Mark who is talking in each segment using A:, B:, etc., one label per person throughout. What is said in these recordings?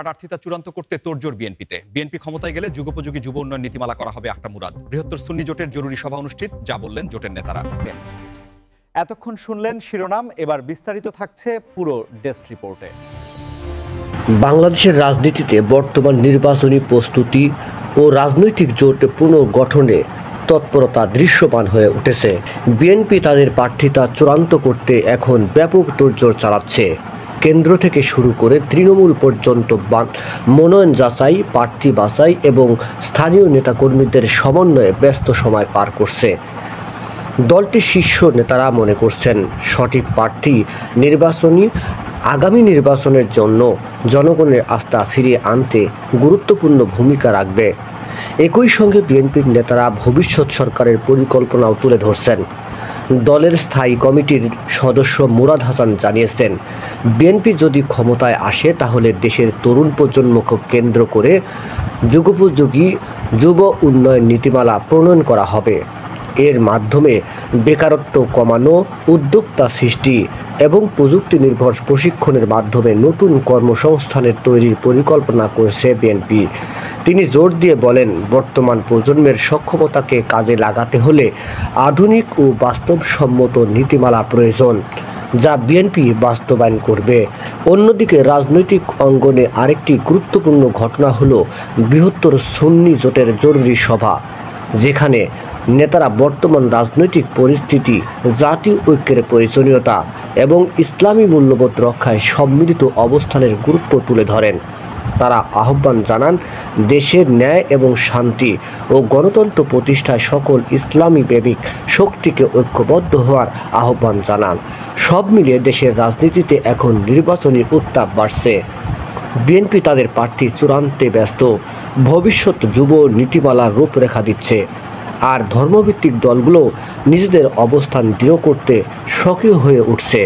A: প্রার্থিতা চূড়ান্ত করতে তোড়জোড় বিএনপিতে। বিএনপি ক্ষমতায় গেলে যুগোপযোগী যুব উন্নয়ন নীতিমালা করা হবে একটা মুরাদ। বৃহত্তর সুন্নি জোটের জরুরি সভা অনুষ্ঠিত, যা বললেন জোটের নেতারা।
B: এতক্ষণ শুনলেন শিরোনাম, এবার বিস্তারিত থাকছে পুরো ডেস্ক রিপোর্টে।
C: বাংলাদেশের রাজনীতিতে বর্তমান নির্বাচনী প্রস্তুতি ও রাজনৈতিক জোট পুনর্গঠনে তৎপরতা দৃশ্যমান হয়ে উঠেছে। বিএনপি তাদের প্রার্থিতা চূড়ান্ত করতে এখন ব্যাপক তোড়জোড় চালাচ্ছে। কেন্দ্র থেকে শুরু করে তৃণমূল পর্যন্ত মনোনয়ন যাচাই, প্রার্থী বাছাই এবং স্থানীয় নেতাকর্মীদের সমন্বয়ে ব্যস্ত সময় পার করছে। দলটির শীর্ষ নেতারা মনে করছেন, সঠিক প্রার্থী আগামী নির্বাচনের জন্য জনগণের আস্থা ফিরিয়ে আনতে গুরুত্বপূর্ণ ভূমিকা রাখবে। একই সঙ্গে বিএনপির নেতারা ভবিষ্যৎ সরকারের পরিকল্পনাও তুলে ধরছেন। দলের স্থায়ী কমিটির সদস্য মুরাদ হাসান জানিয়েছেন, বিএনপি যদি ক্ষমতায় আসে তাহলে দেশের তরুণ প্রজন্মকে কেন্দ্র করে যুগোপযোগী যুব উন্নয়ন নীতিমালা প্রণয়ন করা হবে। এর মাধ্যমে বেকারত্ব কমানো, উদ্যোক্তা সৃষ্টি এবং প্রযুক্তি নির্ভর প্রশিক্ষণের মাধ্যমে নতুন কর্মসংস্থানের তৈরির পরিকল্পনা করেছে বিএনপি। তিনি জোর দিয়ে বলেন, বর্তমান প্রজন্মের সক্ষমতাকে কাজে লাগাতে হলে আধুনিক ও বাস্তবসম্মত নীতিমালা প্রয়োজন, যা বিএনপি বাস্তবায়ন করবে। অন্যদিকে রাজনৈতিক অঙ্গনে আরেকটি গুরুত্বপূর্ণ ঘটনা হলো বৃহত্তর সুন্নি জোটের জরুরি সভা, যেখানে নেতারা বর্তমান রাজনৈতিক পরিস্থিতি, জাতীয় ঐক্যের প্রয়োজনীয়তা এবং ইসলামী মূল্যবোধ রক্ষায় সম্মিলিত অবস্থানের গুরুত্ব তুলে ধরেন। তারা আহ্বান জানান, দেশের ন্যায় এবং শান্তি ও গণতন্ত্র প্রতিষ্ঠায় সকল ইসলামী প্রেমিক শক্তিকে ঐক্যবদ্ধ হওয়ার আহ্বান জানান। সব মিলিয়ে দেশের রাজনীতিতে এখন নির্বাচনী উত্তাপ বাড়ছে। বিএনপি তাদের প্রার্থী চূড়ান্তে ব্যস্ত, ভবিষ্যৎ যুব নীতিমালার রূপরেখা দিচ্ছে, আর ধর্মভিত্তিক দলগুলো নিজেদের অবস্থান দৃঢ় করতে সক্রিয় হয়ে উঠছে।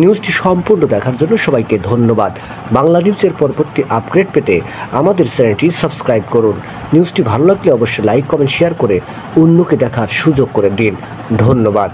C: নিউজটি সম্পূর্ণ দেখার জন্য সবাইকে ধন্যবাদ। বাংলা নিউজের পরবর্তী আপডেট পেতে আমাদের চ্যানেলটি সাবস্ক্রাইব করুন। নিউজটি ভালো লাগলে অবশ্যই লাইক, কমেন্ট, শেয়ার করে অন্যকে দেখার সুযোগ করে দিন। ধন্যবাদ।